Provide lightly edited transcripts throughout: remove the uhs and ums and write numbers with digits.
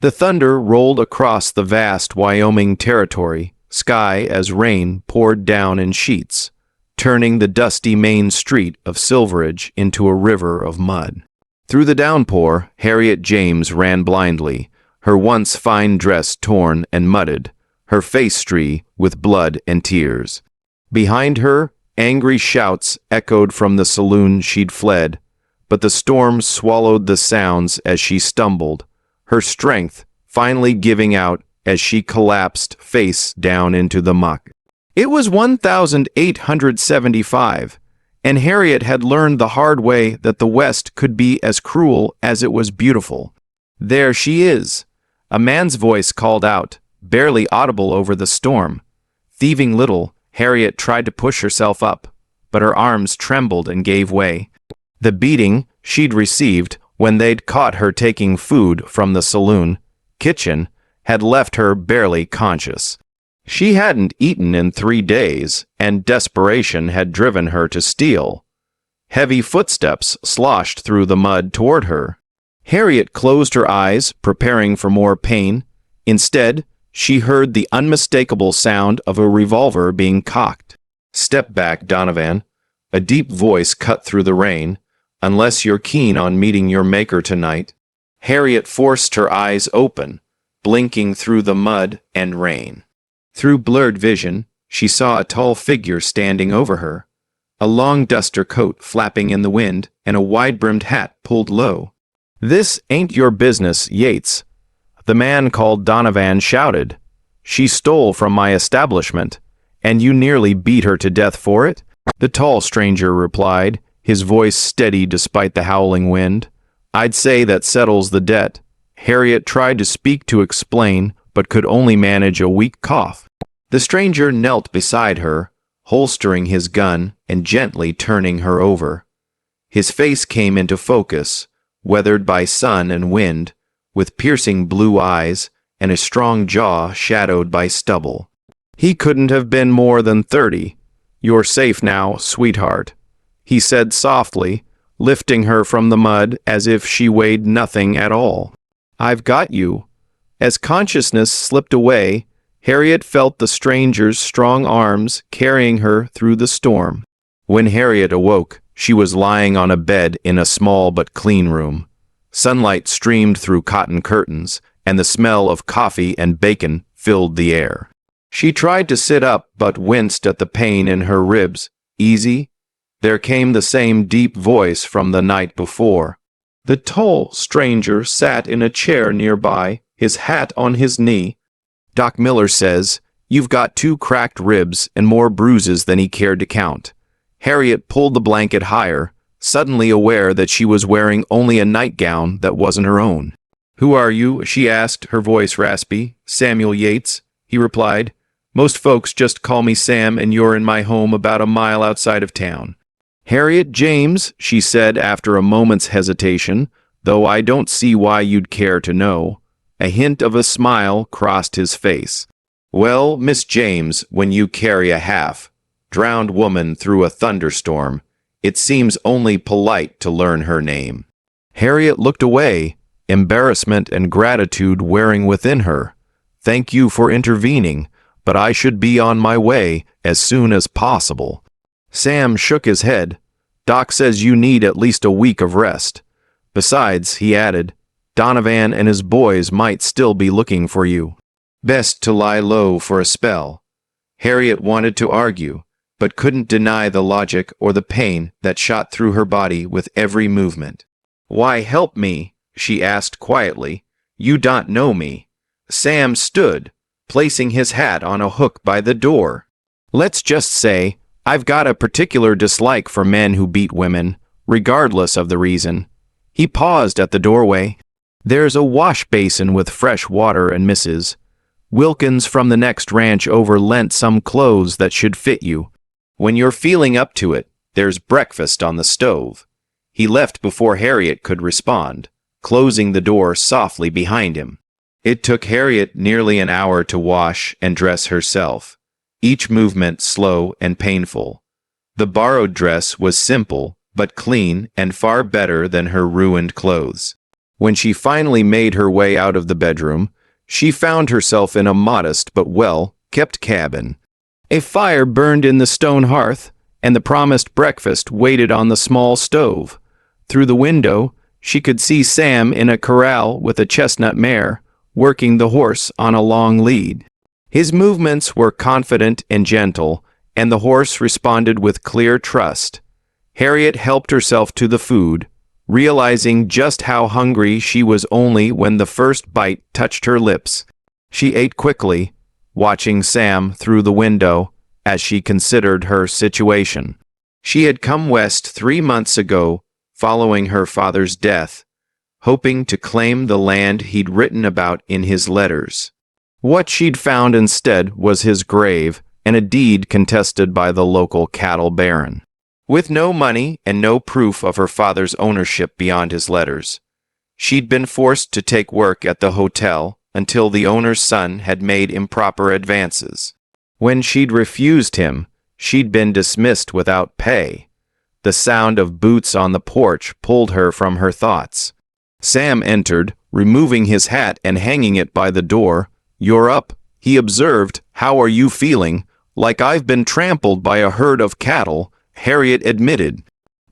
The thunder rolled across the vast Wyoming territory, sky as rain poured down in sheets, turning the dusty main street of Silveridge into a river of mud. Through the downpour, Harriet James ran blindly, her once fine dress torn and mudded, her face streaked with blood and tears. Behind her, angry shouts echoed from the saloon she'd fled, but the storm swallowed the sounds as she stumbled, her strength finally giving out as she collapsed face down into the muck. It was 1875, and Harriet had learned the hard way that the West could be as cruel as it was beautiful. "There she is," a man's voice called out, barely audible over the storm. Thieving little, Harriet tried to push herself up, but her arms trembled and gave way. The beating she'd received when they'd caught her taking food from the saloon kitchen had left her barely conscious. She hadn't eaten in 3 days, and desperation had driven her to steal. Heavy footsteps sloshed through the mud toward her. Harriet closed her eyes, preparing for more pain. Instead, she heard the unmistakable sound of a revolver being cocked. "Step back, Donovan," a deep voice cut through the rain. "Unless you're keen on meeting your maker tonight." Harriet forced her eyes open, blinking through the mud and rain. Through blurred vision, she saw a tall figure standing over her, a long duster coat flapping in the wind and a wide-brimmed hat pulled low. "This ain't your business, Yates," the man called Donovan shouted. "She stole from my establishment, and you nearly beat her to death for it?" The tall stranger replied, his voice steady despite the howling wind. "I'd say that settles the debt." Harriet tried to speak to explain, but could only manage a weak cough. The stranger knelt beside her, holstering his gun and gently turning her over. His face came into focus, weathered by sun and wind, with piercing blue eyes and a strong jaw shadowed by stubble. He couldn't have been more than 30. "You're safe now, sweetheart," he said softly, lifting her from the mud as if she weighed nothing at all. "I've got you." As consciousness slipped away, Harriet felt the stranger's strong arms carrying her through the storm. When Harriet awoke, she was lying on a bed in a small but clean room. Sunlight streamed through cotton curtains, and the smell of coffee and bacon filled the air. She tried to sit up but winced at the pain in her ribs. "Easy?" There came the same deep voice from the night before. The tall stranger sat in a chair nearby, his hat on his knee. "Doc Miller says you've got 2 cracked ribs and more bruises than he cared to count." Harriet pulled the blanket higher, suddenly aware that she was wearing only a nightgown that wasn't her own. "Who are you?" she asked, her voice raspy. "Samuel Yates," he replied. "Most folks just call me Sam, and you're in my home about a mile outside of town." "Harriet James," she said after a moment's hesitation, "though I don't see why you'd care to know." A hint of a smile crossed his face. "Well, Miss James, when you carry a half-drowned woman through a thunderstorm, it seems only polite to learn her name." Harriet looked away, embarrassment and gratitude wearing within her. "Thank you for intervening, but I should be on my way as soon as possible." Sam shook his head. "Doc says you need at least a week of rest. Besides," he added, "Donovan and his boys might still be looking for you. Best to lie low for a spell." Harriet wanted to argue, but couldn't deny the logic or the pain that shot through her body with every movement. "Why help me?" she asked quietly. "You don't know me." Sam stood, placing his hat on a hook by the door. "Let's just say I've got a particular dislike for men who beat women, regardless of the reason." He paused at the doorway. "There's a wash basin with fresh water and Mrs. Wilkins from the next ranch over lent some clothes that should fit you. When you're feeling up to it, there's breakfast on the stove." He left before Harriet could respond, closing the door softly behind him. It took Harriet nearly an hour to wash and dress herself, each movement slow and painful. The borrowed dress was simple, but clean and far better than her ruined clothes. When she finally made her way out of the bedroom, she found herself in a modest but well-kept cabin. A fire burned in the stone hearth, and the promised breakfast waited on the small stove. Through the window, she could see Sam in a corral with a chestnut mare, working the horse on a long lead. His movements were confident and gentle, and the horse responded with clear trust. Harriet helped herself to the food, realizing just how hungry she was only when the first bite touched her lips. She ate quickly, watching Sam through the window as she considered her situation. She had come west 3 months ago, following her father's death, hoping to claim the land he'd written about in his letters. What she'd found instead was his grave and a deed contested by the local cattle baron. With no money and no proof of her father's ownership beyond his letters, she'd been forced to take work at the hotel until the owner's son had made improper advances. When she'd refused him, she'd been dismissed without pay. The sound of boots on the porch pulled her from her thoughts. Sam entered, removing his hat and hanging it by the door. "You're up," he observed. "How are you feeling?" "Like I've been trampled by a herd of cattle," Harriet admitted.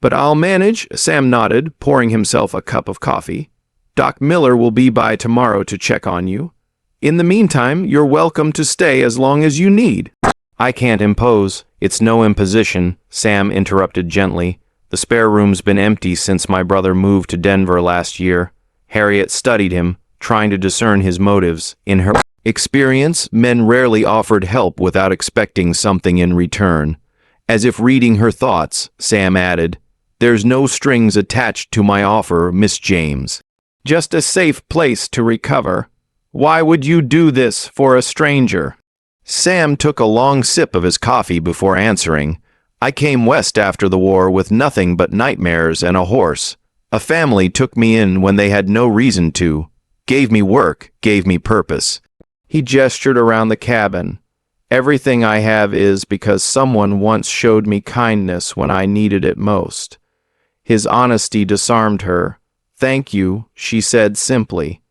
"But I'll manage," Sam nodded, pouring himself a cup of coffee. "Doc Miller will be by tomorrow to check on you. In the meantime, you're welcome to stay as long as you need." "I can't impose. It's no imposition," Sam interrupted gently. "The spare room's been empty since my brother moved to Denver last year." Harriet studied him, trying to discern his motives. In her experience, men rarely offered help without expecting something in return. As if reading her thoughts, Sam added, "There's no strings attached to my offer, Miss James. Just a safe place to recover. Why would you do this for a stranger?" Sam took a long sip of his coffee before answering. "I came west after the war with nothing but nightmares and a horse. A family took me in when they had no reason to. Gave me work, gave me purpose." He gestured around the cabin. "Everything I have is because someone once showed me kindness when I needed it most." His honesty disarmed her. "Thank you," she said simply.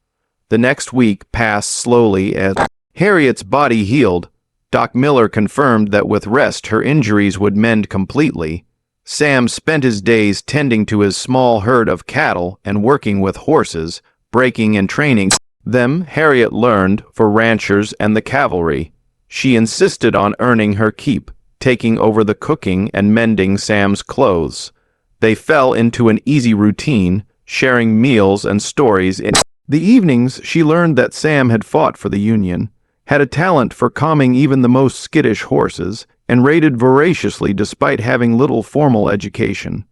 The next week passed slowly as Harriet's body healed. Doc Miller confirmed that with rest her injuries would mend completely. Sam spent his days tending to his small herd of cattle and working with horses, breaking and training them, Harriet learned, for ranchers and the cavalry. She insisted on earning her keep, taking over the cooking and mending Sam's clothes. They fell into an easy routine, sharing meals and stories. In the evenings, she learned that Sam had fought for the Union, had a talent for calming even the most skittish horses, and raided voraciously despite having little formal education.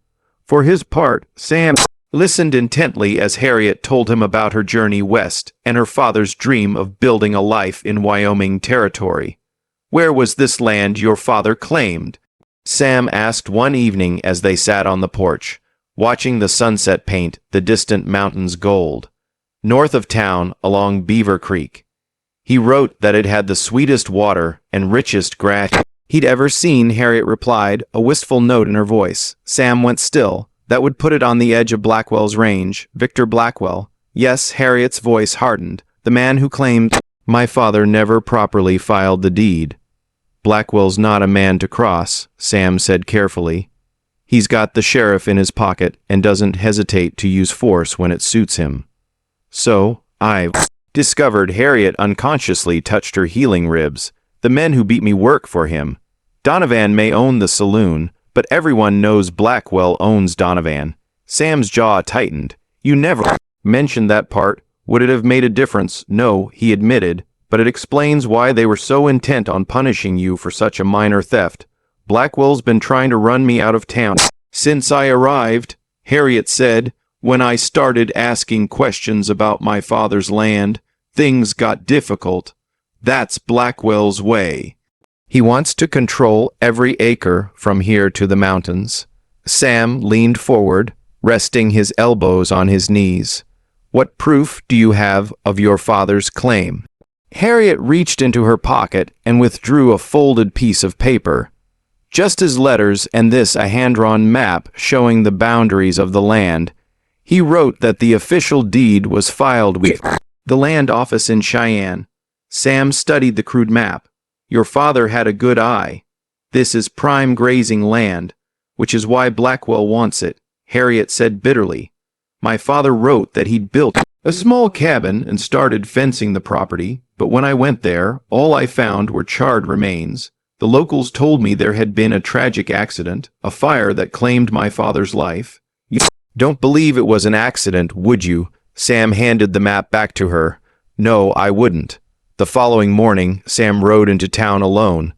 For his part, Sam listened intently as Harriet told him about her journey west and her father's dream of building a life in Wyoming territory. "Where was this land your father claimed?" Sam asked one evening as they sat on the porch, watching the sunset paint the distant mountains gold. "North of town, along Beaver Creek." He wrote that it had the sweetest water and richest grass he'd ever seen, Harriet replied, a wistful note in her voice. Sam went still. "That would put it on the edge of Blackwell's range. Victor Blackwell." "Yes," Harriet's voice hardened. "The man who claimed my father never properly filed the deed." "Blackwell's not a man to cross," Sam said carefully. "He's got the sheriff in his pocket and doesn't hesitate to use force when it suits him." "So, I've discovered," Harriet unconsciously touched her healing ribs. "The men who beat me work for him. Donovan may own the saloon, but everyone knows Blackwell owns Donovan." Sam's jaw tightened. "You never mentioned that part. Would it have made a difference?" "No," he admitted, "but it explains why they were so intent on punishing you for such a minor theft. Blackwell's been trying to run me out of town since I arrived," Harriet said. "When I started asking questions about my father's land, things got difficult. That's Blackwell's way. He wants to control every acre from here to the mountains." Sam leaned forward, resting his elbows on his knees. "What proof do you have of your father's claim?" Harriet reached into her pocket and withdrew a folded piece of paper. "Just his letters and this a hand-drawn map showing the boundaries of the land. He wrote that the official deed was filed with the land office in Cheyenne. Sam studied the crude map. Your father had a good eye. This is prime grazing land, which is why Blackwell wants it, Harriet said bitterly. My father wrote that he'd built a small cabin and started fencing the property, but when I went there, all I found were charred remains. The locals told me there had been a tragic accident, a fire that claimed my father's life. You don't believe it was an accident, would you? Sam handed the map back to her. No, I wouldn't. The following morning, Sam rode into town alone.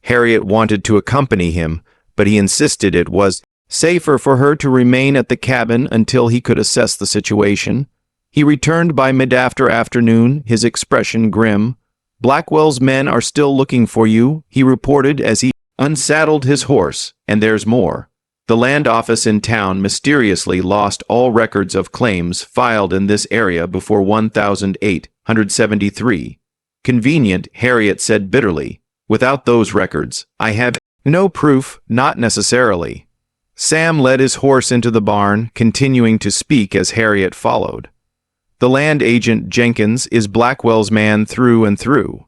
Harriet wanted to accompany him, but he insisted it was safer for her to remain at the cabin until he could assess the situation. He returned by mid-afternoon, his expression grim. Blackwell's men are still looking for you, he reported as he unsaddled his horse, and there's more. The land office in town mysteriously lost all records of claims filed in this area before 1873. Convenient, Harriet said bitterly. Without those records, I have no proof, not necessarily. Sam led his horse into the barn, continuing to speak as Harriet followed. The land agent Jenkins is Blackwell's man through and through.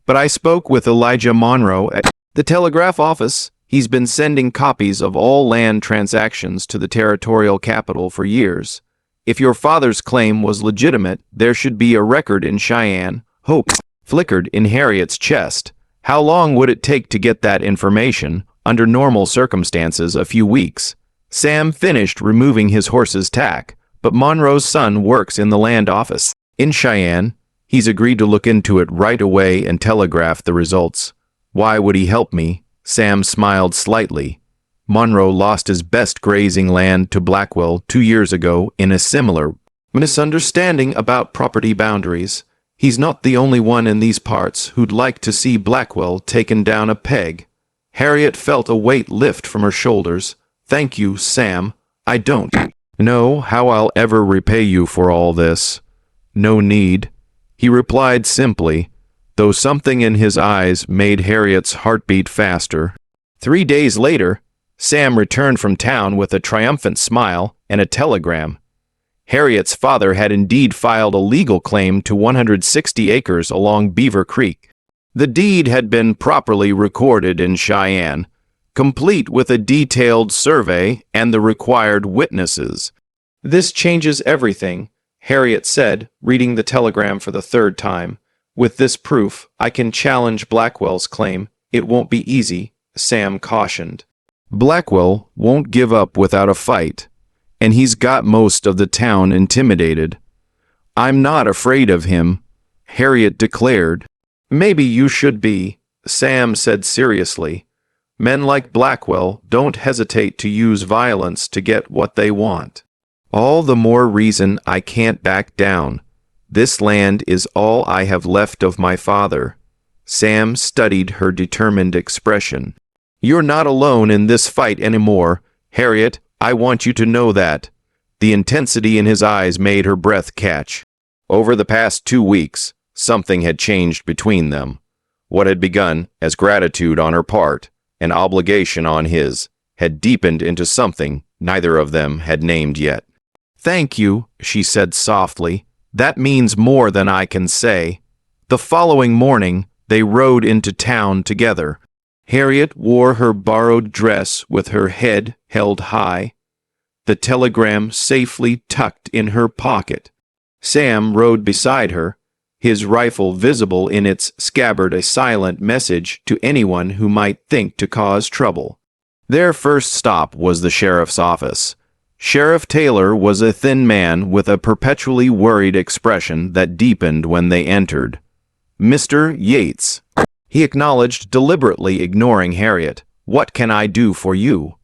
But I spoke with Elijah Monroe at the telegraph office. He's been sending copies of all land transactions to the territorial capital for years. If your father's claim was legitimate, there should be a record in Cheyenne. Hope flickered in Harriet's chest. How long would it take to get that information? Under normal circumstances, a few weeks. Sam finished removing his horse's tack, but Monroe's son works in the land office in Cheyenne. He's agreed to look into it right away and telegraph the results. Why would he help me? Sam smiled slightly. Monroe lost his best grazing land to Blackwell 2 years ago in a similar misunderstanding about property boundaries. He's not the only one in these parts who'd like to see Blackwell taken down a peg. Harriet felt a weight lift from her shoulders. Thank you, Sam. I don't know how I'll ever repay you for all this. No need, he replied simply, though something in his eyes made Harriet's heartbeat faster. 3 days later, Sam returned from town with a triumphant smile and a telegram. Harriet's father had indeed filed a legal claim to 160 acres along Beaver Creek. The deed had been properly recorded in Cheyenne, complete with a detailed survey and the required witnesses. This changes everything, Harriet said, reading the telegram for the third time. With this proof, I can challenge Blackwell's claim. It won't be easy, Sam cautioned. Blackwell won't give up without a fight, and he's got most of the town intimidated. I'm not afraid of him, Harriet declared. Maybe you should be, Sam said seriously. Men like Blackwell don't hesitate to use violence to get what they want. All the more reason I can't back down. This land is all I have left of my father. Sam studied her determined expression. You're not alone in this fight anymore, Harriet. I want you to know that. The intensity in his eyes made her breath catch. Over the past 2 weeks, something had changed between them. What had begun as gratitude on her part, an obligation on his, had deepened into something neither of them had named yet. Thank you, she said softly. That means more than I can say. The following morning, they rode into town together. Harriet wore her borrowed dress with her head held high, the telegram safely tucked in her pocket. Sam rode beside her, his rifle visible in its scabbard, a silent message to anyone who might think to cause trouble. Their first stop was the sheriff's office. Sheriff Taylor was a thin man with a perpetually worried expression that deepened when they entered. Mr. Yates, he acknowledged, deliberately ignoring Harriet. What can I do for you?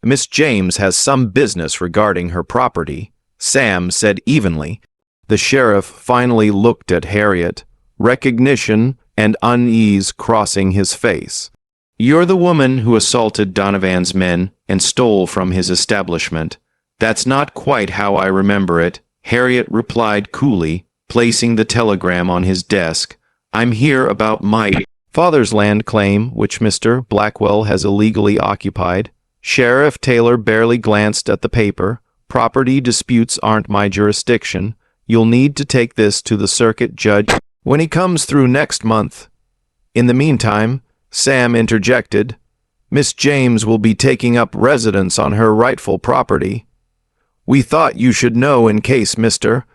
Miss James has some business regarding her property, Sam said evenly. The sheriff finally looked at Harriet, recognition and unease crossing his face. You're the woman who assaulted Donovan's men and stole from his establishment. That's not quite how I remember it, Harriet replied coolly, placing the telegram on his desk. I'm here about my father's land claim, which Mr. Blackwell has illegally occupied. Sheriff Taylor barely glanced at the paper. Property disputes aren't my jurisdiction. You'll need to take this to the circuit judge when he comes through next month. In the meantime, Sam interjected, Miss James will be taking up residence on her rightful property. We thought you should know in case Mr.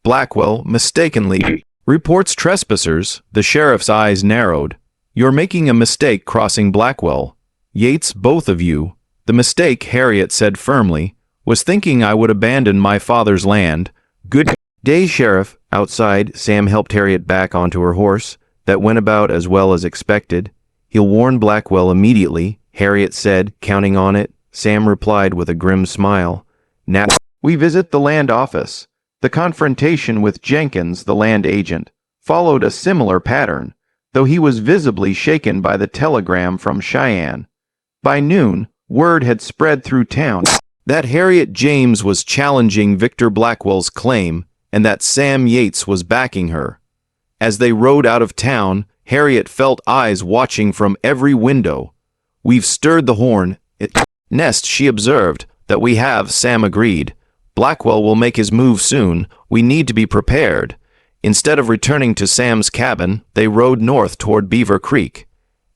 Blackwell mistakenly reports trespassers. The sheriff's eyes narrowed. You're making a mistake crossing Blackwell. Yates, both of you. The mistake, Harriet said firmly, was thinking I would abandon my father's land. Good day, Sheriff. Outside, Sam helped Harriet back onto her horse. That went about as well as expected. He'll warn Blackwell immediately, Harriet said, counting on it. Sam replied with a grim smile. Now, we visit the land office. The confrontation with Jenkins, the land agent, followed a similar pattern, though he was visibly shaken by the telegram from Cheyenne. By noon, word had spread through town that Harriet James was challenging Victor Blackwell's claim and that Sam Yates was backing her. As they rode out of town, Harriet felt eyes watching from every window. We've stirred the horn. Nest, she observed. That we have, Sam agreed. Blackwell will make his move soon. We need to be prepared. Instead of returning to Sam's cabin, they rode north toward Beaver Creek.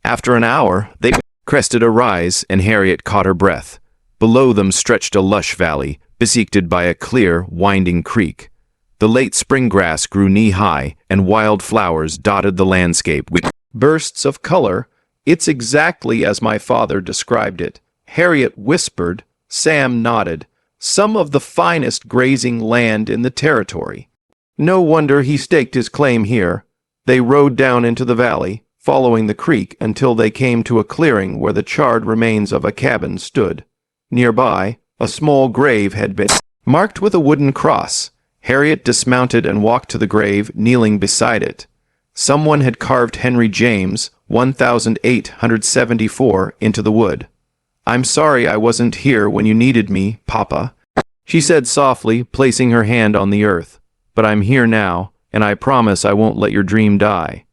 After an hour, they crested a rise, and Harriet caught her breath. Below them stretched a lush valley, beseected by a clear, winding creek. The late spring grass grew knee-high, and wild flowers dotted the landscape with bursts of color. It's exactly as my father described it, Harriet whispered. Sam nodded. Some of the finest grazing land in the territory. No wonder he staked his claim here. They rode down into the valley, following the creek until they came to a clearing where the charred remains of a cabin stood. Nearby, a small grave had been marked with a wooden cross. Harriet dismounted and walked to the grave, kneeling beside it. Someone had carved Henry James, 1874, into the wood. I'm sorry I wasn't here when you needed me, Papa, she said softly, placing her hand on the earth. But I'm here now, and I promise I won't let your dream die.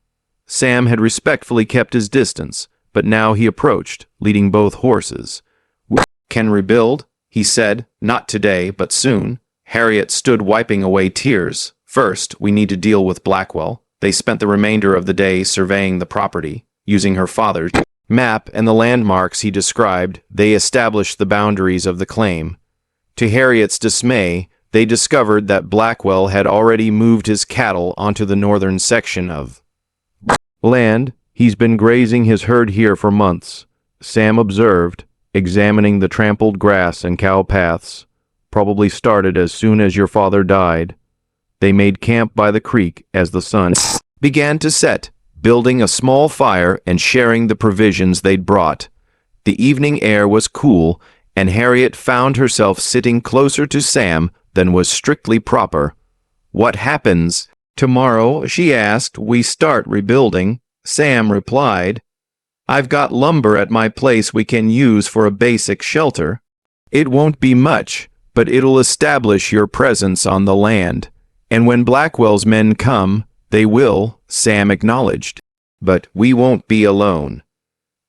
Sam had respectfully kept his distance, but now he approached, leading both horses. We can rebuild, he said, not today, but soon. Harriet stood wiping away tears. First, we need to deal with Blackwell. They spent the remainder of the day surveying the property, using her father's map and the landmarks he described. They established the boundaries of the claim. To Harriet's dismay, they discovered that Blackwell had already moved his cattle onto the northern section of land. He's been grazing his herd here for months, Sam observed, examining the trampled grass and cow paths. Probably started as soon as your father died. They made camp by the creek as the sun began to set, building a small fire and sharing the provisions they'd brought. The evening air was cool, and Harriet found herself sitting closer to Sam than was strictly proper. What happens tomorrow? She asked. We start rebuilding, Sam replied. I've got lumber at my place we can use for a basic shelter. It won't be much, but it'll establish your presence on the land. And when Blackwell's men come, they will, Sam acknowledged. But we won't be alone.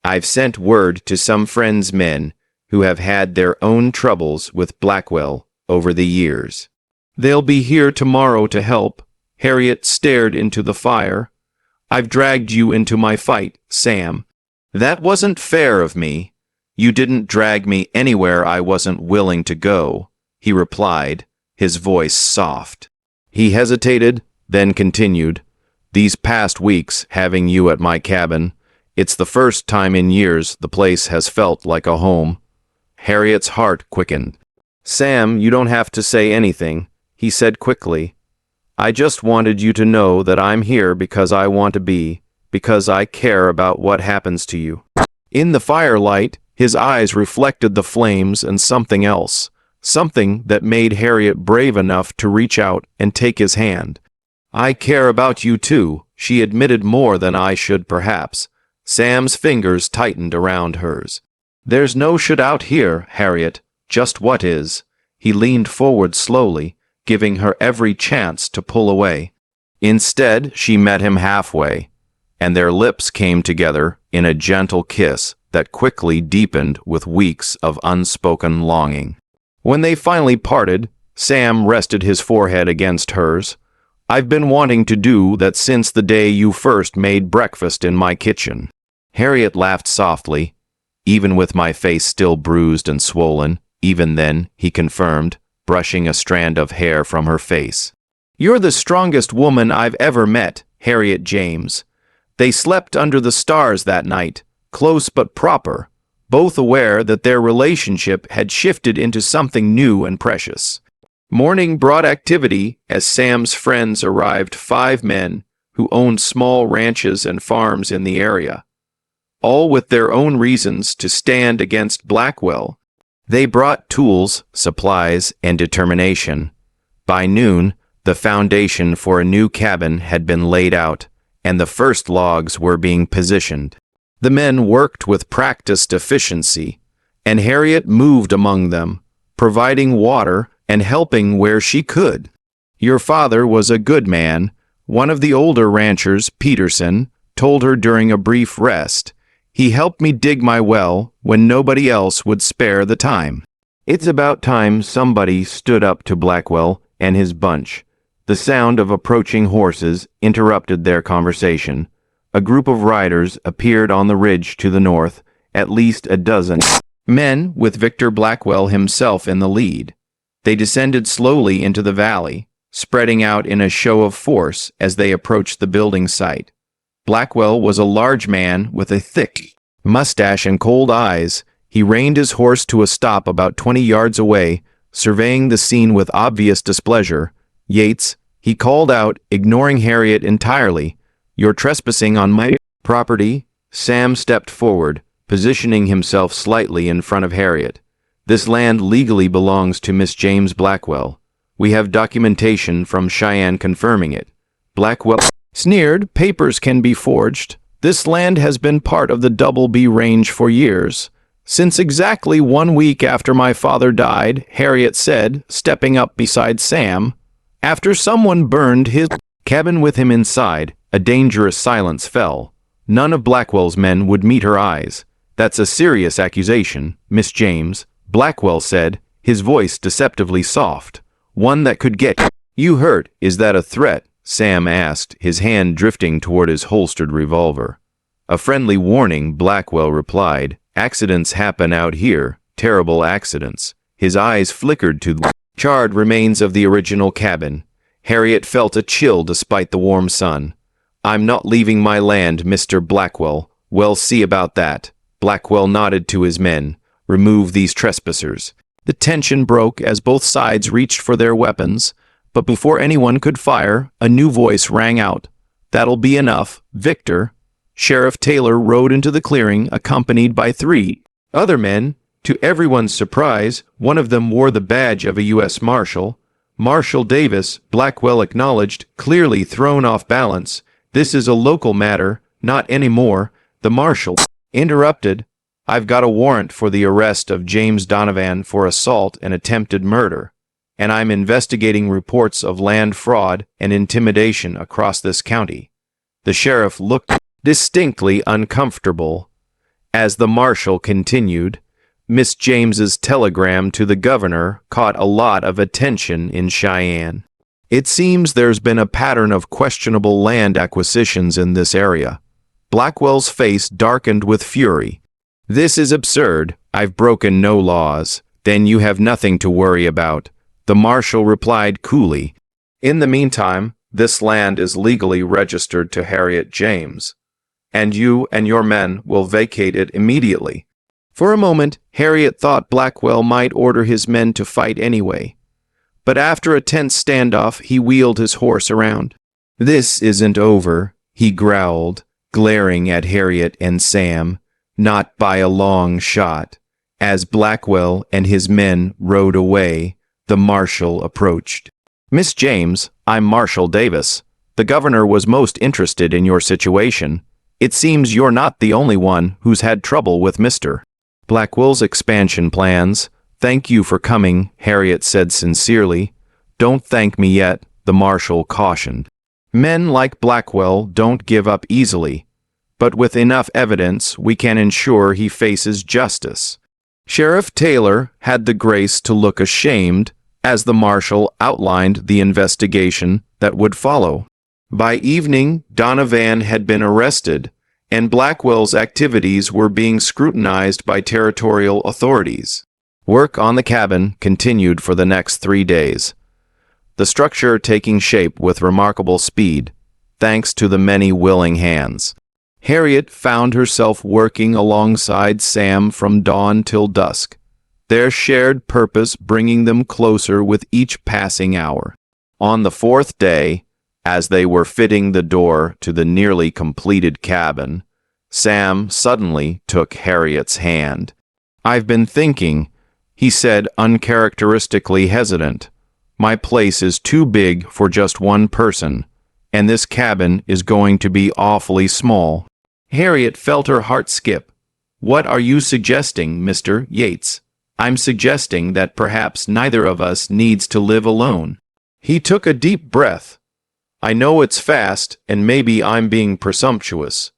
I've sent word to some friends' men who have had their own troubles with Blackwell over the years. They'll be here tomorrow to help. Harriet stared into the fire. I've dragged you into my fight, Sam. That wasn't fair of me. You didn't drag me anywhere I wasn't willing to go, he replied, his voice soft. He hesitated, then continued. These past weeks, having you at my cabin, it's the first time in years the place has felt like a home. Harriet's heart quickened. Sam, you don't have to say anything, he said quickly. I just wanted you to know that I'm here because I want to be, because I care about what happens to you. In the firelight, his eyes reflected the flames and something else, something that made Harriet brave enough to reach out and take his hand. I care about you too, she admitted, more than I should perhaps. Sam's fingers tightened around hers. There's no should out here, Harriet, just what is. He leaned forward slowly, giving her every chance to pull away. Instead, she met him halfway, and their lips came together in a gentle kiss that quickly deepened with weeks of unspoken longing. When they finally parted, Sam rested his forehead against hers. "I've been wanting to do that since the day you first made breakfast in my kitchen." Harriet laughed softly. "Even with my face still bruised and swollen, even then," he confirmed, brushing a strand of hair from her face. "You're the strongest woman I've ever met, Harriet James." They slept under the stars that night, close but proper, both aware that their relationship had shifted into something new and precious. Morning brought activity as Sam's friends arrived, 5 men who owned small ranches and farms in the area, all with their own reasons to stand against Blackwell. They brought tools, supplies, and determination. By noon, the foundation for a new cabin had been laid out, and the first logs were being positioned. The men worked with practiced efficiency, and Harriet moved among them, providing water and helping where she could. "Your father was a good man," one of the older ranchers, Peterson, told her during a brief rest. "He helped me dig my well when nobody else would spare the time." It's about time somebody stood up to Blackwell and his bunch. The sound of approaching horses interrupted their conversation. A group of riders appeared on the ridge to the north, at least a dozen men, with Victor Blackwell himself in the lead. They descended slowly into the valley, spreading out in a show of force as they approached the building site. Blackwell was a large man with a thick mustache and cold eyes. He reined his horse to a stop about 20 yards away, surveying the scene with obvious displeasure. "Yates," he called out, ignoring Harriet entirely, "you're trespassing on my property." Sam stepped forward, positioning himself slightly in front of Harriet. "This land legally belongs to Miss James Blackwell. We have documentation from Cheyenne confirming it." Blackwell sneered, "Papers can be forged. This land has been part of the Double B Range for years." "Since exactly 1 week after my father died," Harriet said, stepping up beside Sam. "After someone burned his cabin with him inside," a dangerous silence fell. None of Blackwell's men would meet her eyes. "That's a serious accusation, Miss James," Blackwell said, his voice deceptively soft. "One that could get you hurt." "Is that a threat?" Sam asked, his hand drifting toward his holstered revolver. "A friendly warning," Blackwell replied. "Accidents happen out here, terrible accidents." His eyes flickered to the charred remains of the original cabin. Harriet felt a chill despite the warm sun. "I'm not leaving my land, Mr. Blackwell." "We'll see about that." Blackwell nodded to his men. "Remove these trespassers." The tension broke as both sides reached for their weapons, but before anyone could fire, a new voice rang out. "That'll be enough, Victor." Sheriff Taylor rode into the clearing, accompanied by 3 other men. To everyone's surprise, one of them wore the badge of a U.S. Marshal. "Marshal Davis," Blackwell acknowledged, clearly thrown off balance. "This is a local matter." "Not anymore," the marshal interrupted. "I've got a warrant for the arrest of James Donovan for assault and attempted murder, and I'm investigating reports of land fraud and intimidation across this county." The sheriff looked distinctly uncomfortable. As the marshal continued, "Miss James's telegram to the governor caught a lot of attention in Cheyenne. It seems there's been a pattern of questionable land acquisitions in this area." Blackwell's face darkened with fury. "This is absurd. I've broken no laws." "Then you have nothing to worry about," the marshal replied coolly. "In the meantime, this land is legally registered to Harriet James, and you and your men will vacate it immediately." For a moment, Harriet thought Blackwell might order his men to fight anyway. But after a tense standoff, he wheeled his horse around. "This isn't over," he growled, glaring at Harriet and Sam. "Not by a long shot." As Blackwell and his men rode away, the marshal approached. "Miss James, I'm Marshal Davis. The governor was most interested in your situation. It seems you're not the only one who's had trouble with Mr. Blackwell's expansion plans." "Thank you for coming," Harriet said sincerely. "Don't thank me yet," the marshal cautioned. "Men like Blackwell don't give up easily, but with enough evidence we can ensure he faces justice." Sheriff Taylor had the grace to look ashamed as the marshal outlined the investigation that would follow. By evening, Donovan had been arrested, and Blackwell's activities were being scrutinized by territorial authorities. Work on the cabin continued for the next 3 days, the structure taking shape with remarkable speed, thanks to the many willing hands. Harriet found herself working alongside Sam from dawn till dusk, their shared purpose bringing them closer with each passing hour. On the 4th day, as they were fitting the door to the nearly completed cabin, Sam suddenly took Harriet's hand. "I've been thinking," he said, uncharacteristically hesitant. "My place is too big for just one person, and this cabin is going to be awfully small." Harriet felt her heart skip. "What are you suggesting, Mr. Yates?" "I'm suggesting that perhaps neither of us needs to live alone." He took a deep breath. "I know it's fast, and maybe I'm being presumptuous,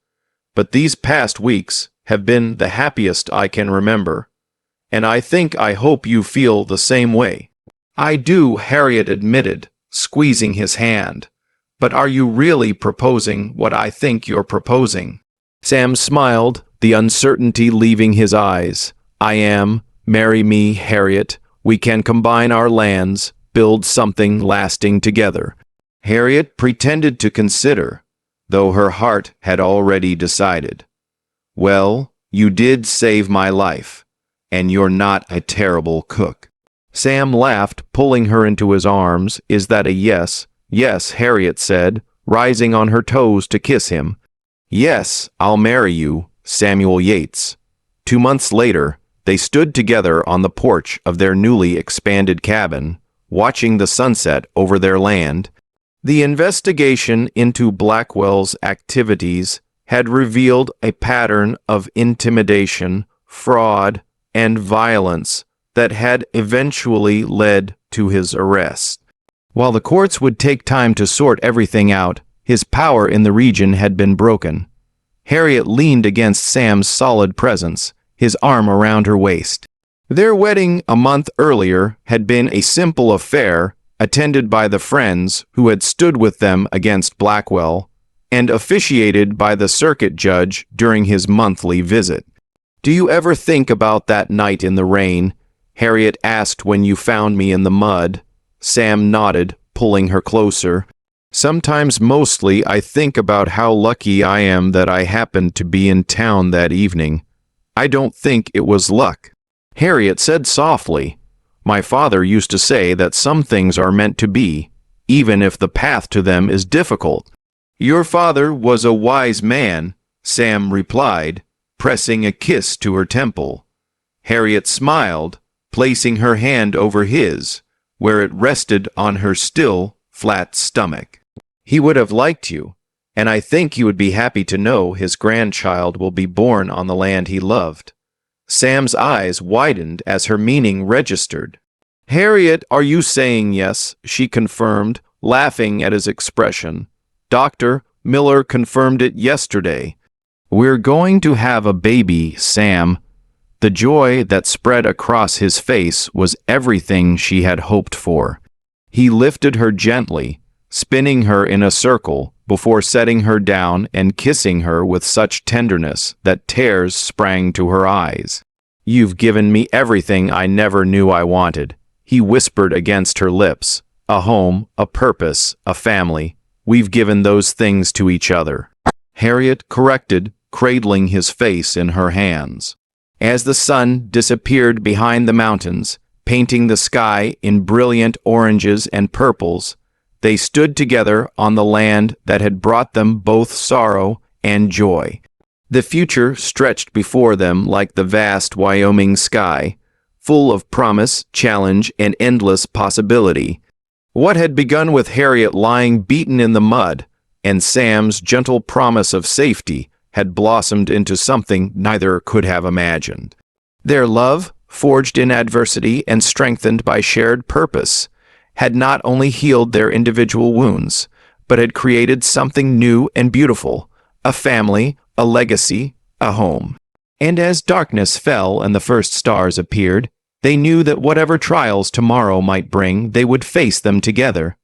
but these past weeks have been the happiest I can remember, and I hope you feel the same way." "I do," Harriet admitted, squeezing his hand. "But are you really proposing what I think you're proposing?" Sam smiled, the uncertainty leaving his eyes. "I am. Marry me, Harriet. We can combine our lands, build something lasting together." Harriet pretended to consider, though her heart had already decided. "Well, you did save my life, and you're not a terrible cook." Sam laughed, pulling her into his arms. "Is that a yes?" "Yes," Harriet said, rising on her toes to kiss him. "Yes, I'll marry you, Samuel Yates." 2 months later, they stood together on the porch of their newly expanded cabin, watching the sunset over their land. The investigation into Blackwell's activities had revealed a pattern of intimidation, fraud, and violence that had eventually led to his arrest. While the courts would take time to sort everything out, his power in the region had been broken. Harriet leaned against Sam's solid presence, his arm around her waist. Their wedding a month earlier had been a simple affair, attended by the friends who had stood with them against Blackwell, and officiated by the circuit judge during his monthly visit. "Do you ever think about that night in the rain?" Harriet asked. "When you found me in the mud?" Sam nodded, pulling her closer. "Sometimes, mostly, I think about how lucky I am that I happened to be in town that evening. I don't think it was luck." Harriet said softly, "My father used to say that some things are meant to be, even if the path to them is difficult." "Your father was a wise man," Sam replied, pressing a kiss to her temple. Harriet smiled, placing her hand over his, where it rested on her still, flat stomach. "He would have liked you, and I think he would be happy to know his grandchild will be born on the land he loved." Sam's eyes widened as her meaning registered. "Harriet, are you saying yes?" she confirmed, laughing at his expression. "Dr. Miller confirmed it yesterday." "We're going to have a baby, Sam." The joy that spread across his face was everything she had hoped for. He lifted her gently, spinning her in a circle before setting her down and kissing her with such tenderness that tears sprang to her eyes. "You've given me everything I never knew I wanted," he whispered against her lips. "A home, a purpose, a family. We've given those things to each other." Harriet corrected, cradling his face in her hands. As the sun disappeared behind the mountains, painting the sky in brilliant oranges and purples, they stood together on the land that had brought them both sorrow and joy. The future stretched before them like the vast Wyoming sky, full of promise, challenge, and endless possibility. What had begun with Harriet lying beaten in the mud, and Sam's gentle promise of safety, had blossomed into something neither could have imagined. Their love, forged in adversity and strengthened by shared purpose, had not only healed their individual wounds, but had created something new and beautiful, a family, a legacy, a home. And as darkness fell and the first stars appeared, they knew that whatever trials tomorrow might bring, they would face them together.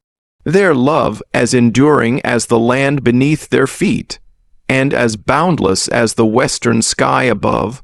Their love as enduring as the land beneath their feet, and as boundless as the western sky above,